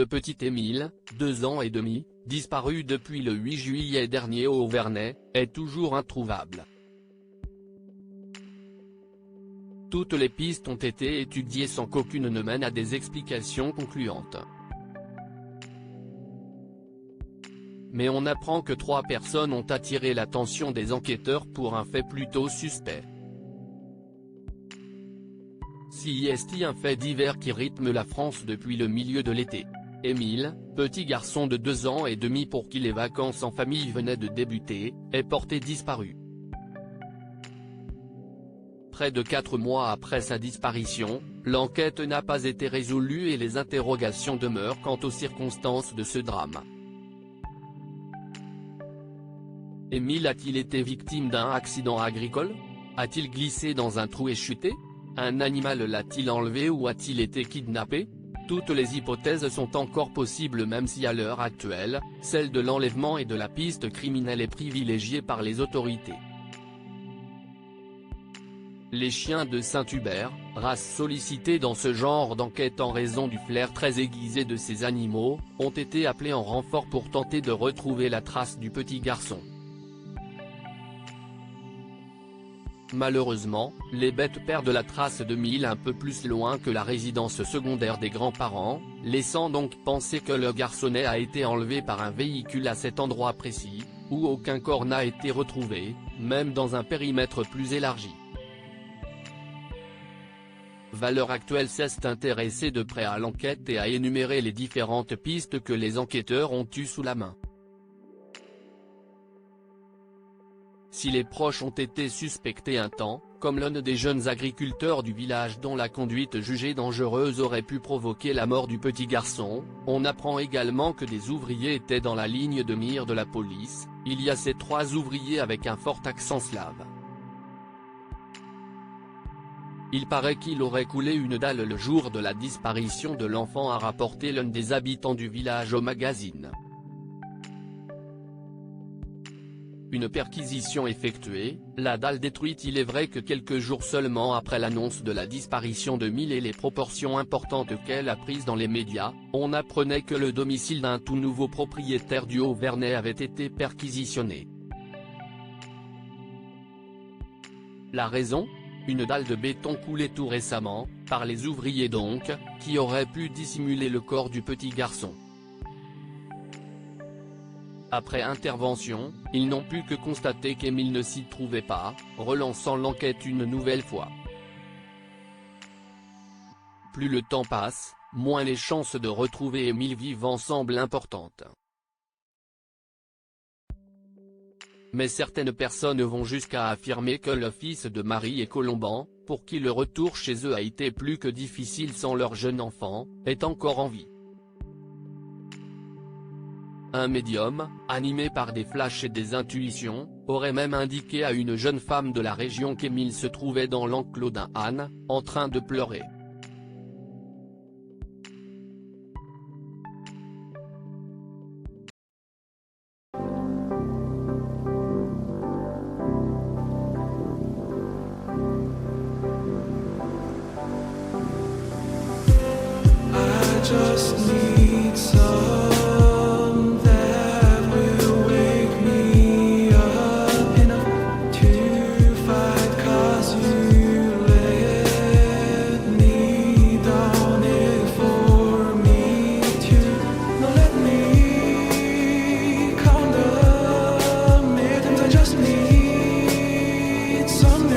Le petit Émile, 2 ans et demi, disparu depuis le 8 juillet dernier au Vernet, est toujours introuvable. Toutes les pistes ont été étudiées sans qu'aucune ne mène à des explications concluantes. Mais on apprend que 3 personnes ont attiré l'attention des enquêteurs pour un fait plutôt suspect. C'est un fait divers qui rythme la France depuis le milieu de l'été. Émile, petit garçon de 2 ans et demi pour qui les vacances en famille venaient de débuter, est porté disparu. Près de 4 mois après sa disparition, l'enquête n'a pas été résolue et les interrogations demeurent quant aux circonstances de ce drame. Émile a-t-il été victime d'un accident agricole? A-t-il glissé dans un trou et chuté? Un animal l'a-t-il enlevé ou a-t-il été kidnappé? Toutes les hypothèses sont encore possibles même si à l'heure actuelle, celle de l'enlèvement et de la piste criminelle est privilégiée par les autorités. Les chiens de Saint-Hubert, race sollicitée dans ce genre d'enquête en raison du flair très aiguisé de ces animaux, ont été appelés en renfort pour tenter de retrouver la trace du petit garçon. Malheureusement, les bêtes perdent la trace d'Émile un peu plus loin que la résidence secondaire des grands-parents, laissant donc penser que le garçonnet a été enlevé par un véhicule à cet endroit précis, où aucun corps n'a été retrouvé, même dans un périmètre plus élargi. Valeurs Actuelles s'est intéressé de près à l'enquête et a énuméré les différentes pistes que les enquêteurs ont eues sous la main. Si les proches ont été suspectés un temps, comme l'un des jeunes agriculteurs du village dont la conduite jugée dangereuse aurait pu provoquer la mort du petit garçon, on apprend également que des ouvriers étaient dans la ligne de mire de la police. Il y a ces 3 ouvriers avec un fort accent slave. Il paraît qu'il aurait coulé une dalle le jour de la disparition de l'enfant, a rapporté l'un des habitants du village au magazine. Une perquisition effectuée, la dalle détruite il est vrai que quelques jours seulement après l'annonce de la disparition d'Émile et les proportions importantes qu'elle a prises dans les médias, on apprenait que le domicile d'un tout nouveau propriétaire du Haut-Vernet avait été perquisitionné. La raison? Une dalle de béton coulée tout récemment, par les ouvriers donc, qui aurait pu dissimuler le corps du petit garçon. Après intervention, ils n'ont pu que constater qu'Émile ne s'y trouvait pas, relançant l'enquête une nouvelle fois. Plus le temps passe, moins les chances de retrouver Émile vivant semblent importantes. Mais certaines personnes vont jusqu'à affirmer que le fils de Marie et Colomban, pour qui le retour chez eux a été plus que difficile sans leur jeune enfant, est encore en vie. Un médium, animé par des flashs et des intuitions, aurait même indiqué à une jeune femme de la région qu'Émile se trouvait dans l'enclos d'un âne, en train de pleurer. Just need some that will wake me up enough to fight, 'cause you let me down it for me to. Now let me count the minutes. I just need some